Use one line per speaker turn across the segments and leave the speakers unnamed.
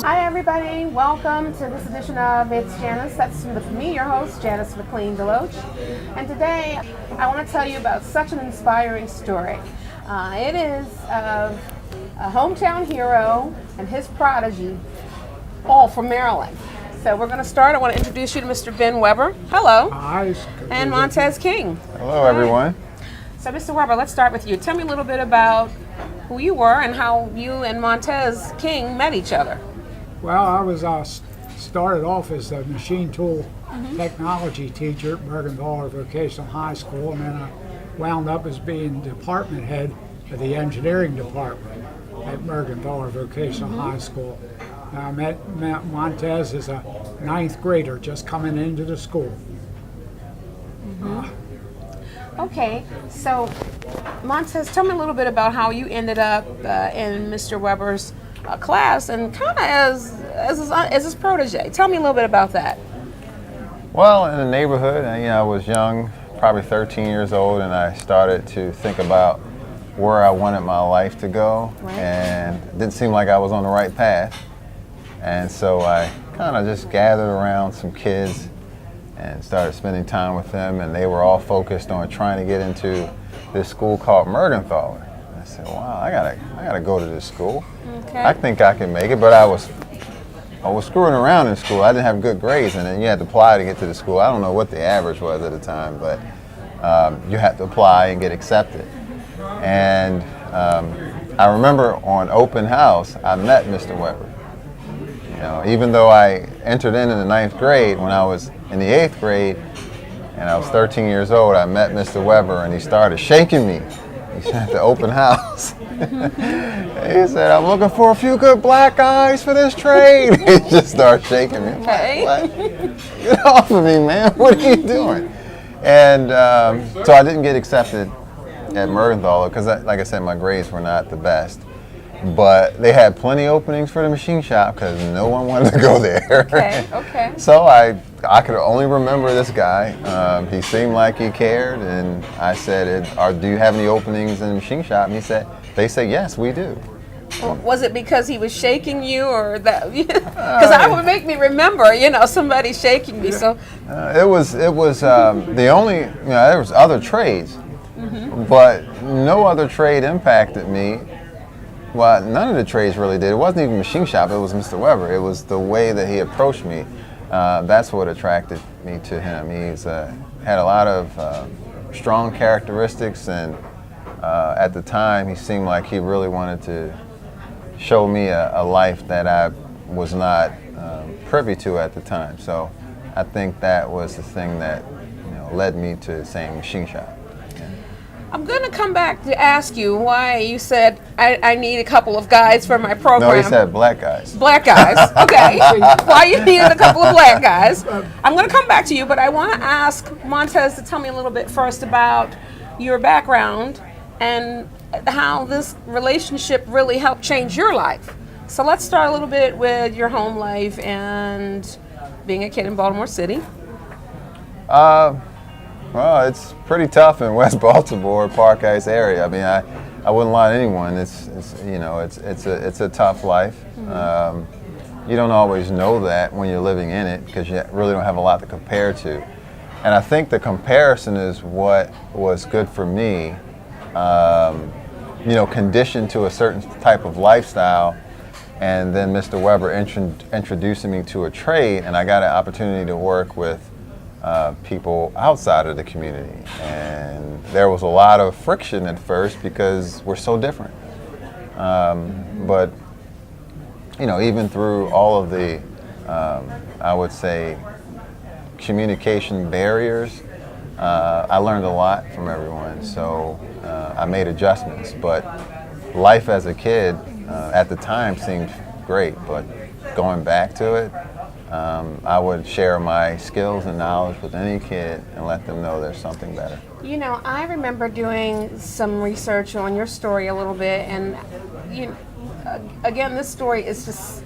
Everybody, welcome to this edition of It's Janice. That's with me, your host, Janice McLean Deloach. And today, I want to tell you about such an inspiring story. It is of a hometown hero and his prodigy, all from Maryland. So we're going to start. I want to introduce you to Mr. Ben Weber. Hello.
Hi.
And Montez King.
Hello, everyone.
So, Mr. Weber, let's start with you. Tell me a little bit about who you were and how you and Montez King met each other.
Well, I was started off as a machine tool technology teacher at Bergen-Thaler Vocational High School, and then I wound up as being department head of the engineering department at Bergen-Thaler Vocational High School. And I met Montez as a ninth grader just coming into the school.
Okay, so Montez, tell me a little bit about how you ended up in Mr. Weber's class and kind of as his protege. Tell me a little bit about that.
Well, in the neighborhood, I was young, probably 13 years old, and I started to think about where I wanted my life to go, and it didn't seem like I was on the right path. And so I kind of just gathered around some kids and started spending time with them, and they were all focused on trying to get into this school called Mergenthaler. I said, wow, I gotta go to this school.
Okay.
I think I can make it, but I was screwing around in school. I didn't have good grades, and then you had to apply to get to the school. I don't know what the average was at the time, but you had to apply and get accepted. And I remember on open house, I met Mr. Weber. Even though I entered in the ninth grade, when I was in the 8th grade, and I was 13 years old, I met Mr. Weber, and he started shaking me. He said at the open house. He said, "I'm looking for a few good black guys for this trade." He just started shaking me.
Okay.
Like, get off of me, man. What are you doing? And so I didn't get accepted at Mergenthaler because, like I said, my grades were not the best. But they had plenty of openings for the machine shop because no one wanted to go there.
Okay.
So I could only remember this guy. He seemed like he cared, and I said, "Do you have any openings in the machine shop?" And they said, "Yes, we do."
Was it because he was shaking you, or that? Because that would make me remember, somebody shaking me. So
it was the only. There was other trades, but no other trade impacted me. Well, none of the trades really did. It wasn't even machine shop. It was Mr. Weber. It was the way that he approached me. That's what attracted me to him. He's had a lot of strong characteristics, and at the time, he seemed like he really wanted to show me a life that I was not privy to at the time. So I think that was the thing that led me to saying machine shop.
I'm going to come back to ask you why you said I need a couple of guys for my program.
No, he said black guys.
Black guys, okay. Why you needed a couple of black guys. I'm going to come back to you, but I want to ask Montez to tell me a little bit first about your background and how this relationship really helped change your life. So let's start a little bit with your home life and being a kid in Baltimore City.
Well, it's pretty tough in West Baltimore, Park Heights area. I mean, I wouldn't lie to anyone. It's a tough life. You don't always know that when you're living in it because you really don't have a lot to compare to. And I think the comparison is what was good for me. Conditioned to a certain type of lifestyle, and then Mr. Weber introducing me to a trade, and I got an opportunity to work with people outside of the community. And there was a lot of friction at first because we're so different. But even through all of the, I would say, communication barriers, I learned a lot from everyone. So I made adjustments. But life as a kid at the time seemed great. But going back to it, I would share my skills and knowledge with any kid and let them know there's something better.
You know, I remember doing some research on your story a little bit, and again, this story is just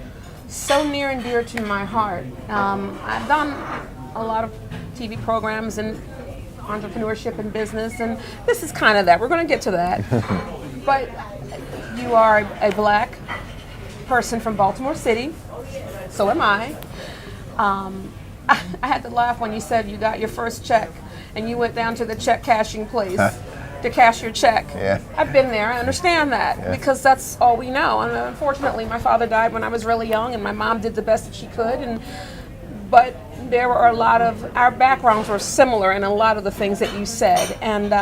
so near and dear to my heart. I've done a lot of TV programs and entrepreneurship and business, and this is kind of that. We're going to get to that. But you are a black person from Baltimore City, so am I. I had to laugh when you said you got your first check and you went down to the check cashing place to cash your check.
Yeah.
I've been there. I understand that because that's all we know. And unfortunately, my father died when I was really young, and my mom did the best that she could. But there were a lot of, our backgrounds were similar in a lot of the things that you said. And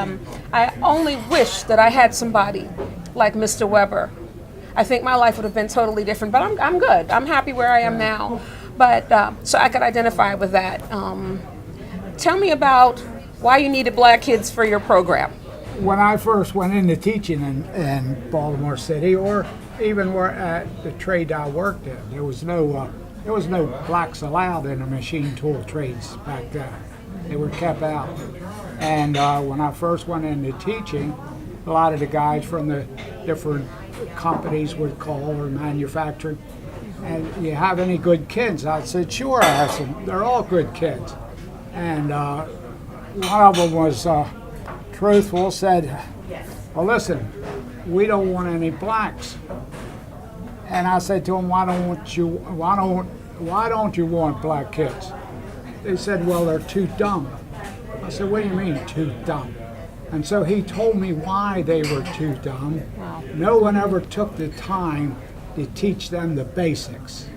I only wish that I had somebody like Mr. Weber. I think my life would have been totally different, but I'm good. I'm happy where I am now. But so I could identify with that. Tell me about why you needed black kids for your program.
When I first went into teaching in Baltimore City, or even where at the trade I worked in, there was no blacks allowed in the machine tool trades back then. They were kept out. And when I first went into teaching, a lot of the guys from the different companies would call, or manufacturing, and you have any good kids? I said, sure, I have some. They're all good kids. And one of them was truthful, said, well, listen, we don't want any blacks. And I said to him, why don't you want black kids? They said, well, they're too dumb. I said, what do you mean too dumb? And so he told me why they were too dumb.
Wow.
No one ever took the time to teach them the basics.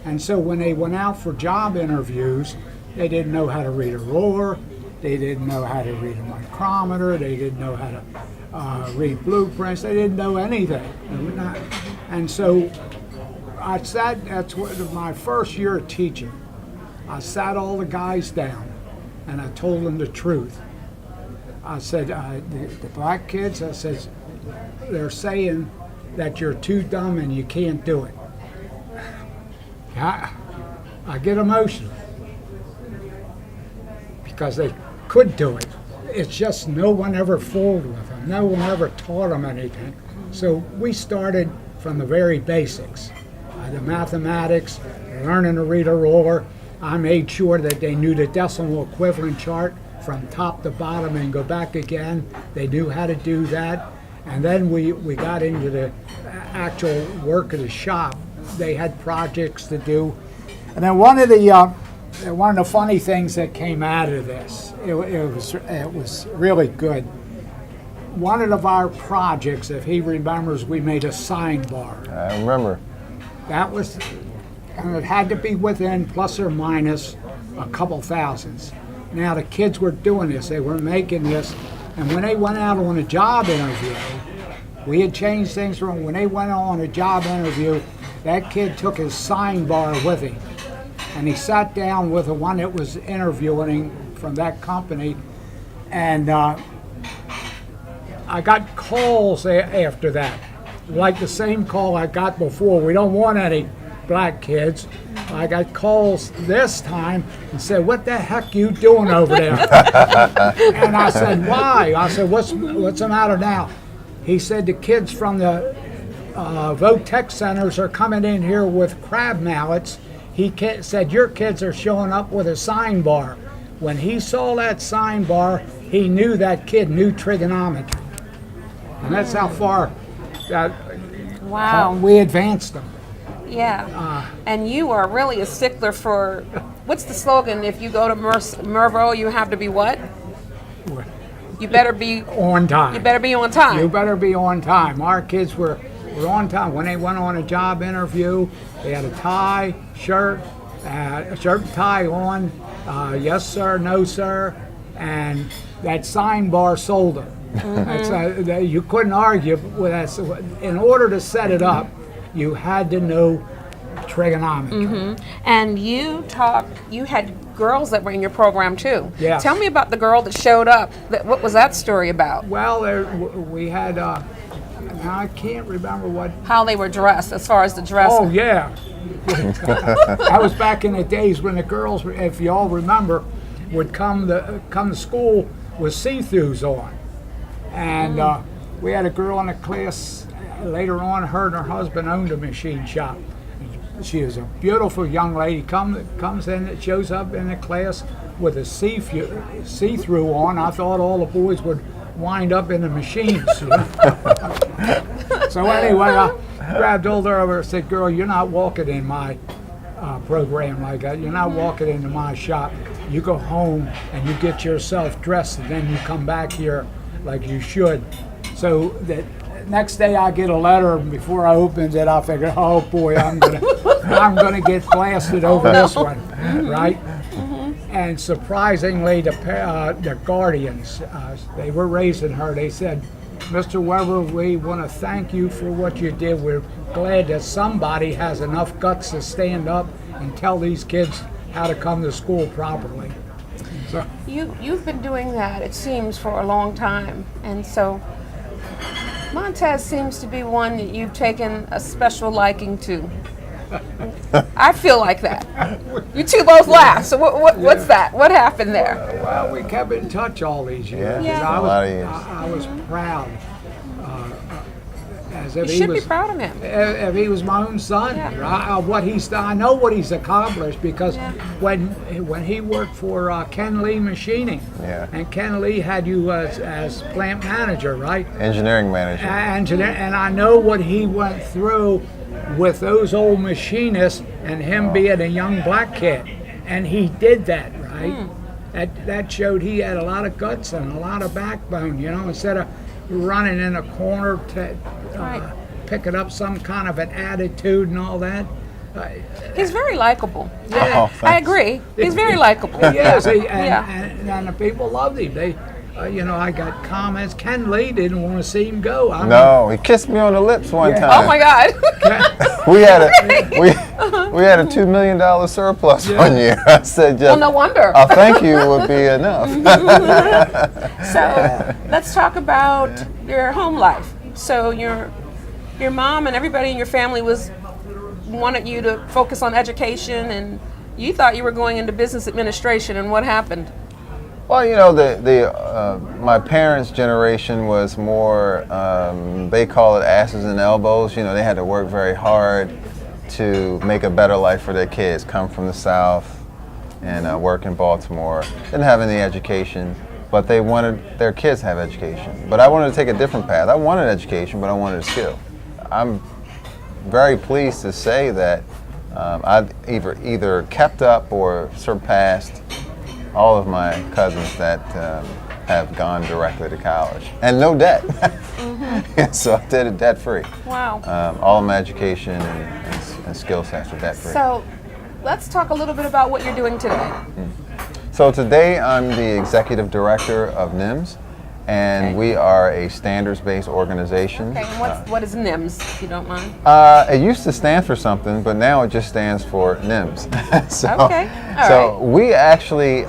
And so when they went out for job interviews, they didn't know how to read a ruler, they didn't know how to read a micrometer, they didn't know how to read blueprints, they didn't know anything. And so I sat, that's what, my first year of teaching, I sat all the guys down and I told them the truth. I said, the black kids, I said, they're saying that you're too dumb and you can't do it. I get emotional because they could do it. It's just no one ever fooled with them. No one ever taught them anything. So we started from the very basics. The mathematics, learning to read a ruler. I made sure that they knew the decimal equivalent chart from top to bottom and go back again. They knew how to do that. And then we got into the actual work of the shop. They had projects to do. And then one of the funny things that came out of this, it was really good. One of our projects, if he remembers, we made a sign bar.
I remember.
That was, and it had to be within plus or minus a couple thousands. Now the kids were doing this, they were making this, and when they went out on a job interview, we had changed things from when they went on a job interview, that kid took his sign bar with him. And he sat down with the one that was interviewing him from that company, and I got calls after that, like the same call I got before. We don't want any black kids. I got calls this time and said, what the heck you doing over there? And I said, why? I said, what's the matter now? He said, the kids from the Voc Tech centers are coming in here with crab mallets. He said, your kids are showing up with a sign bar. When he saw that sign bar, he knew that kid knew trigonometry. And that's how far that we advanced them.
Yeah, and you are really a stickler for, what's the slogan? If you go to Mervo, you have to be what? You better be
on time.
You better be on time.
You better be on time. Our kids were on time. When they went on a job interview, they had a tie, shirt and tie on, yes sir, no sir, and that sign bar sold them. Mm-hmm. You couldn't argue with that. In order to set it up, you had to know trigonometry. Mm-hmm.
And you had girls that were in your program too.
Yeah.
Tell me about the girl that showed up. What was that story about?
Well, we had, I can't remember what.
How they were dressed, as far as the dress.
Oh, yeah. That was back in the days when the girls, if you all remember, would come to school with see-throughs on. And we had a girl in the class later on, her and her husband owned a machine shop. She is a beautiful young lady, comes in, shows up in the class with a see-through on. I thought all the boys would wind up in the machines. You know? So anyway, I grabbed hold of her and said, "Girl, you're not walking in my program like that. You're not walking into my shop. You go home and you get yourself dressed, and then you come back here like you should." So that next day I get a letter, and before I opened it, I figured, "Oh boy, I'm gonna get blasted over this one," right? And surprisingly, the guardians, they were raising her. They said, "Mr. Weber, we want to thank you for what you did. We're glad that somebody has enough guts to stand up and tell these kids how to come to school properly." So,
You've been doing that, it seems, for a long time, and so Montez seems to be one that you've taken a special liking to. I feel like that. You two both laugh. So what's that? What happened there?
well, we kept in touch all these years.
Yeah.
I
A lot of years.
I was proud. As if
You
he
should
was,
be proud of him.
if he was my own son.
Yeah.
I know what he's accomplished because
Yeah.
when he worked for Ken Lee Machining,
Yeah.
and Ken Lee had you as plant manager, right?
Engineering manager.
And I know what he went through with those old machinists and him being a young black kid, and he did that, right? That showed he had a lot of guts and a lot of backbone, you know, instead of running in a corner to
Right.
picking up some kind of an attitude and all that.
He's very likable.
Oh,
I
thanks.
agree. He's very likable.
Yes,
Yeah.
and the people loved him. They, I got comments. Ken Lee didn't want to see him go. I mean,
No, he kissed me on the lips one
Yeah.
time.
Oh my God.
We had a $2 million surplus one year. I said,
Well,
just
no wonder.
a thank you would be enough.
So let's talk about your home life. So your mom and everybody in your family wanted you to focus on education, and you thought you were going into business administration. And what happened?
Well, you know, my parents' generation was more, they call it asses and elbows. You know, they had to work very hard to make a better life for their kids, come from the South and work in Baltimore. Didn't have any education, but they wanted their kids to have education. But I wanted to take a different path. I wanted education, but I wanted a skill. I'm very pleased to say that I've either kept up or surpassed all of my cousins that have gone directly to college, and no debt. So I did it debt-free.
Wow.
All of my education and skill sets are debt-free.
So let's talk a little bit about what you're doing today.
So today I'm the executive director of NIMS, and
Okay.
we are a standards-based organization.
Okay, and what is NIMS, if you don't mind?
It used to stand for something, but now it just stands for NIMS.
Okay, all
so we actually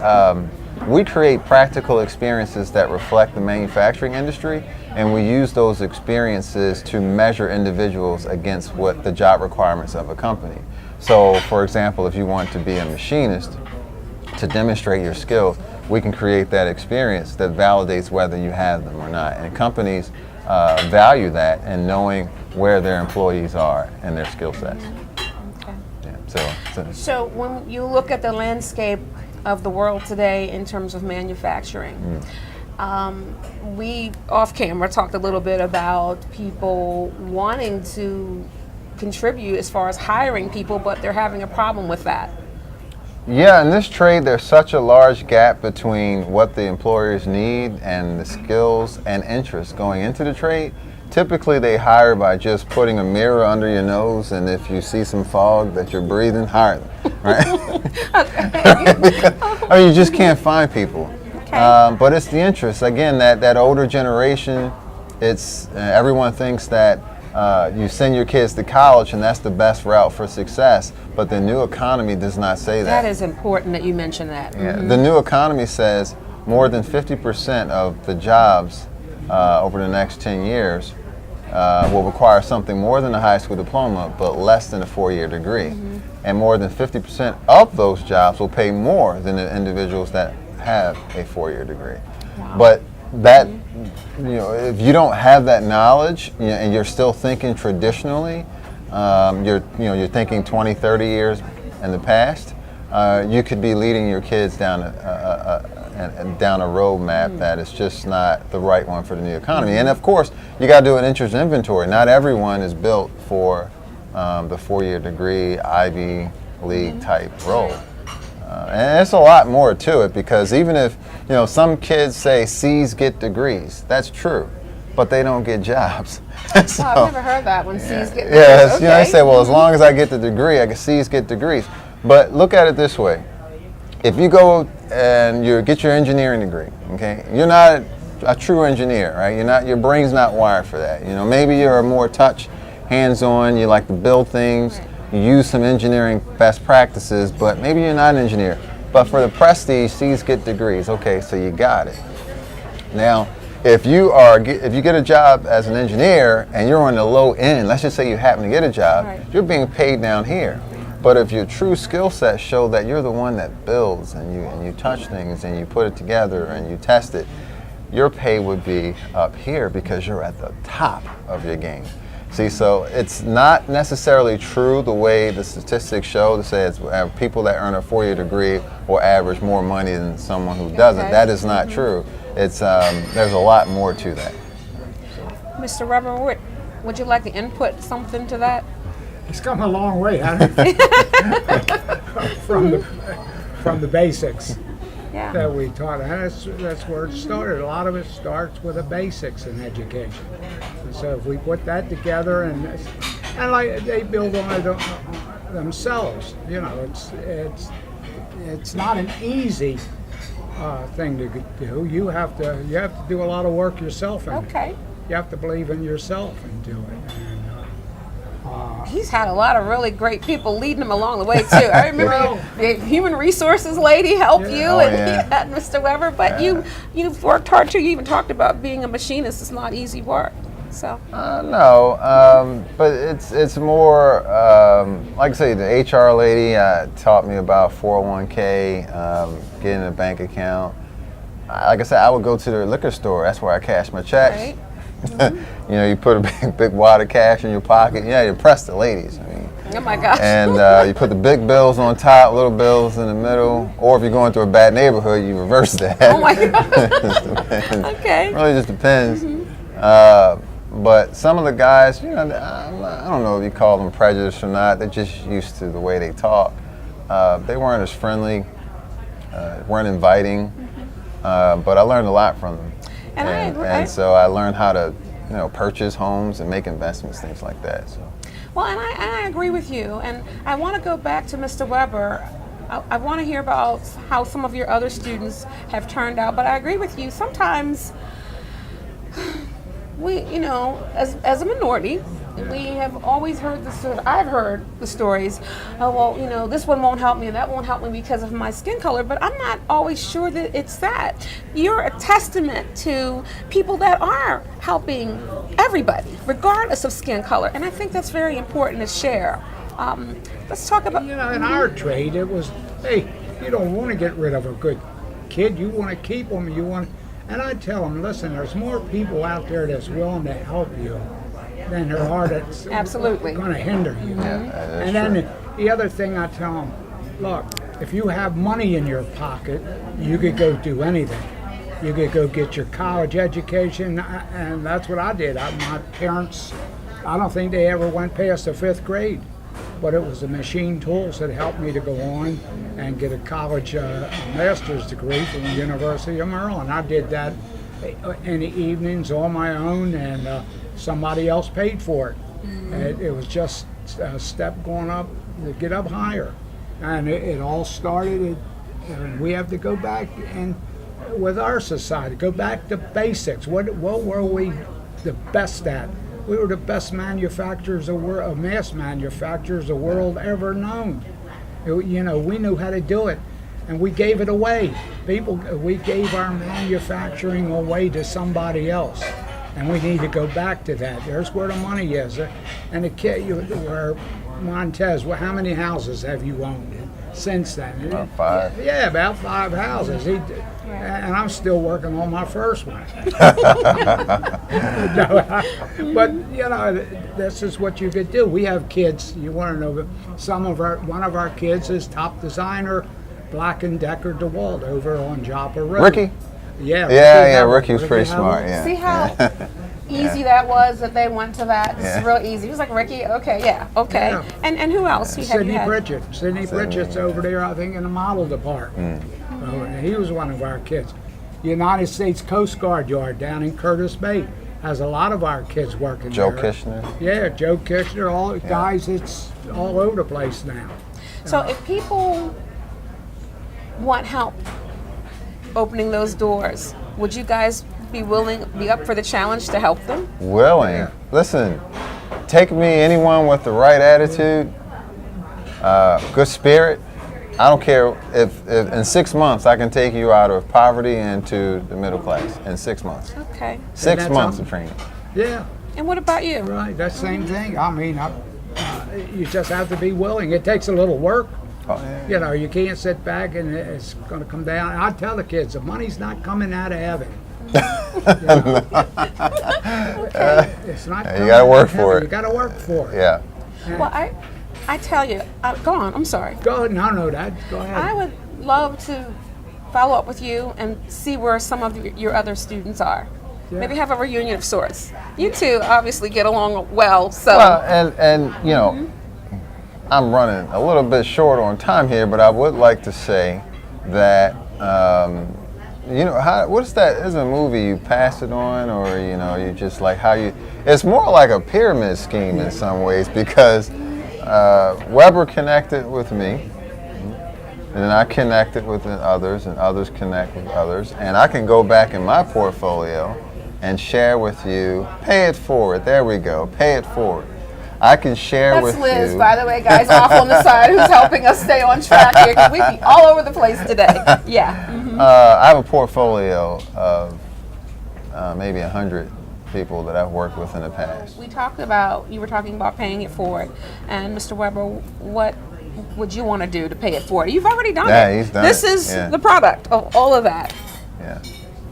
we create practical experiences that reflect the manufacturing industry, and we use those experiences to measure individuals against what the job requirements of a company. So, for example, if you want to be a machinist, to demonstrate your skills, we can create that experience that validates whether you have them or not. And companies value that and knowing where their employees are and their skill sets.
Okay.
Yeah,
So when you look at the landscape of the world today in terms of manufacturing, we off camera talked a little bit about people wanting to contribute as far as hiring people, but they're having a problem with that.
yeah, in this trade, there's such a large gap between what the employers need and the skills and interests going into the trade. Typically, they hire by just putting a mirror under your nose, and if you see some fog that you're breathing, hire them, right? I mean, you just can't find people.
Okay.
But it's the interest. Again, that older generation, it's everyone thinks that you send your kids to college and that's the best route for success, but the new economy does not say that.
That is important that you mention that.
Yeah. The new economy says more than 50% of the jobs over the next 10 years will require something more than a high school diploma, but less than a 4-year degree. and more than 50% of those jobs will pay more than the individuals that have a 4-year degree.
Wow.
But that, if you don't have that knowledge, and you're still thinking traditionally, you're thinking 20, 30 years in the past, you could be leading your kids down a roadmap that is just not the right one for the new economy. And of course, you got to do an interest inventory. Not everyone is built for the 4-year degree, Ivy League type role. And it's a lot more to it, because even if, some kids say C's get degrees, that's true, but they don't get jobs. So,
I've never heard that when C's get degrees.
yes,
Okay.
they say, well, as long as I get the degree, I can C's get degrees. But look at it this way. If you go and you get your engineering degree, okay, you're not a true engineer, right? Your brain's not wired for that. Maybe you're a more touch, hands-on, you like to build things, you use some engineering best practices, but maybe you're not an engineer. But for the prestige, C's get degrees. Okay, so you got it. Now, if you get a job as an engineer and you're on the low end, let's just say you happen to get a job,
right,
you're being paid down here. But if your true skill sets show that you're the one that builds and you touch things and you put it together and you test it, your pay would be up here because you're at the top of your game. See, so it's not necessarily true the way the statistics show to say it's people that earn a 4-year degree will average more money than someone who doesn't.
Okay.
That is not true. It's there's a lot more to that.
Mr. Weber, would you like to input something to that?
It's come a long way, hasn't it? from the basics
Yeah.
that we taught. And that's where it started. A lot of it starts with the basics in education. And so if we put that together, and like they build on it themselves, it's not an easy thing to do. You have to do a lot of work yourself, and
Okay.
you have to believe in yourself and do it.
He's had a lot of really great people leading him along the way too. I remember the human resources lady helped you,
Oh,
and
yeah.
he had Mr. Weber. But you've worked hard too. You even talked about being a machinist. It's not easy work. So
No, but it's more like I say, the HR lady taught me about 401k, getting a bank account. Like I said, I would go to the liquor store. That's where I cash my checks.
right.
You put a big wad of cash in your pocket. You impress the ladies.
Oh my gosh.
And you put the big bills on top, little bills in the middle, or if you're going through a bad neighborhood, you reverse that.
Oh my gosh. Okay.
It really just depends. But some of the guys, I don't know if you call them prejudiced or not. They're just used to the way they talk. They weren't as friendly, weren't inviting, but I learned a lot from them.
And I agree.
And so I learned how to, purchase homes and make investments, things like that. So.
Well, and I agree with you. And I want to go back to Mr. Weber. I want to hear about how some of your other students have turned out. But I agree with you. Sometimes we, as a minority, we have always heard I've heard the stories, oh, well, this one won't help me and that won't help me because of my skin color, but I'm not always sure that it's that. You're a testament to people that are helping everybody, regardless of skin color, and I think that's very important to share. Let's talk about...
In our trade, it was, hey, you don't want to get rid of a good kid, you want to keep them, and I tell them, listen, there's more people out there that's willing to help you than there are that's
Absolutely.
going to hinder you. And then the other thing I tell them, look, if you have money in your pocket, you could go do anything. You could go get your college education, and that's what I did. My parents, I don't think they ever went past the 5th grade, but it was the machine tools that helped me to go on and get a college master's degree from the University of Maryland. I did that in the evenings on my own, and somebody else paid for it. It was just a step going up to get up higher, and it all started. And we have to go back and with our society, go back to basics. What were we the best at? We were the best manufacturers of mass manufacturers the world ever known. We knew how to do it, and we gave it away. We gave our manufacturing away to somebody else. And we need to go back to that. There's where the money is. And the kid, where Montez, well, how many houses have you owned since then?
About 5.
Yeah, about 5 houses. And I'm still working on my first one. But this is what you could do. We have kids. You want to know one of our kids is top designer, Black & Decker DeWalt over on Joppa Road.
Ricky?
Yeah.
Ricky was pretty smart. Yeah.
See how easy that was that they went to that? It's real easy. It was like, Ricky, okay.
Yeah.
And who else?
Sidney Pritchett. Sidney Pritchett's over there, I think, in the model department. He was one of our kids. United States Coast Guard Yard down in Curtis Bay has a lot of our kids working
Joe
there.
Kishner.
Yeah, Joe Kishner, all guys, it's all over the place now.
So if people want help opening those doors, would you guys be up for the challenge to help them?
Willing.
Yeah.
Listen, take me, anyone with the right attitude, good spirit. I don't care if in 6 months I can take you out of poverty into the middle class in 6 months.
Okay.
6 months of training.
Yeah,
And what about you?
right, that same thing. I mean, you just have to be willing. It takes a little work.
Oh, yeah.
You can't sit back and it's going to come down. I tell the kids, the money's not coming out of heaven. It's not.
You got to work for
heaven.
it.
You got to work for it.
Yeah.
Well, I tell you, go on, I'm sorry.
Go ahead. No, Dad. Go ahead.
I would love to follow up with you and see where some of your other students are.
Yeah.
Maybe have a reunion of sorts. You two obviously get along well, so.
Well, and I'm running a little bit short on time here, but I would like to say that what is that? Is a movie you pass it on, or you just like how you? It's more like a pyramid scheme in some ways because Weber connected with me, and then I connected with others, and others connect with others, and I can go back in my portfolio and share with you. Pay it forward. There we go. Pay it forward. I can share
That's
with
Liz,
you.
by the way, guys, off on the side, who's helping us stay on track here, because we'd be all over the place today. Yeah. Mhm.
I have a portfolio of maybe 100 people that I've worked with in the past.
You were talking about paying it forward. And Mr. Weber, what would you want to do to pay it forward? You've already done it.
Yeah, he's done
This
it.
is
Yeah.
the product of all of that.
Yeah.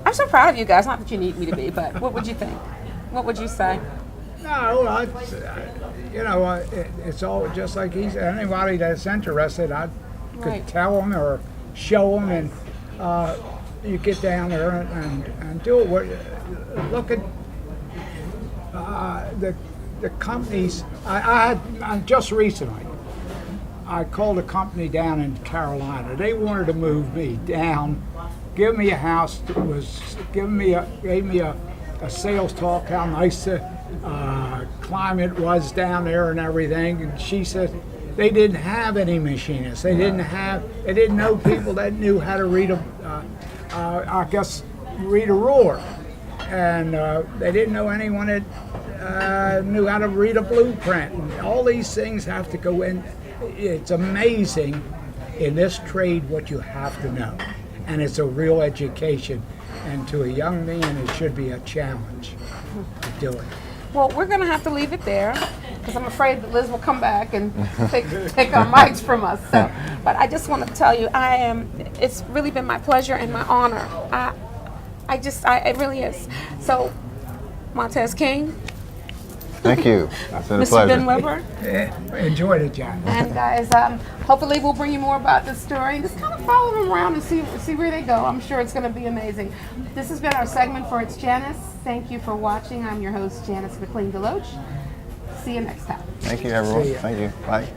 I'm so proud of you guys. Not that you need me to be, but what would you think? What would you say?
No, it's all just like anybody that's interested, I could
Right.
tell them or show them, and you get down there and do it. Look at the companies. I just recently, I called a company down in Carolina. They wanted to move me down, give me a house that gave me a sales talk, how nice the climate was down there and everything. And she said they didn't have any machinists. They didn't know people that knew how to read read a ruler, and they didn't know anyone that knew how to read a blueprint. And all these things have to go in. It's amazing in this trade what you have to know, and it's a real education. And to a young man, it should be a challenge to do it.
Well, we're going to have to leave it there because I'm afraid that Liz will come back and take our mics from us. So, but I just want to tell you, it's really been my pleasure and my honor. It really is. So, Montez King.
Thank you. It's been a
Mr.
pleasure.
Ben Weber.
Enjoyed it, John.
And guys, hopefully we'll bring you more about this story. Just kind of follow them around and see where they go. I'm sure it's going to be amazing. This has been our segment for It's Janice. Thank you for watching. I'm your host, Janice McLean-Deloach. See you next time.
Thank you, everyone.
See ya.
Thank you. Bye.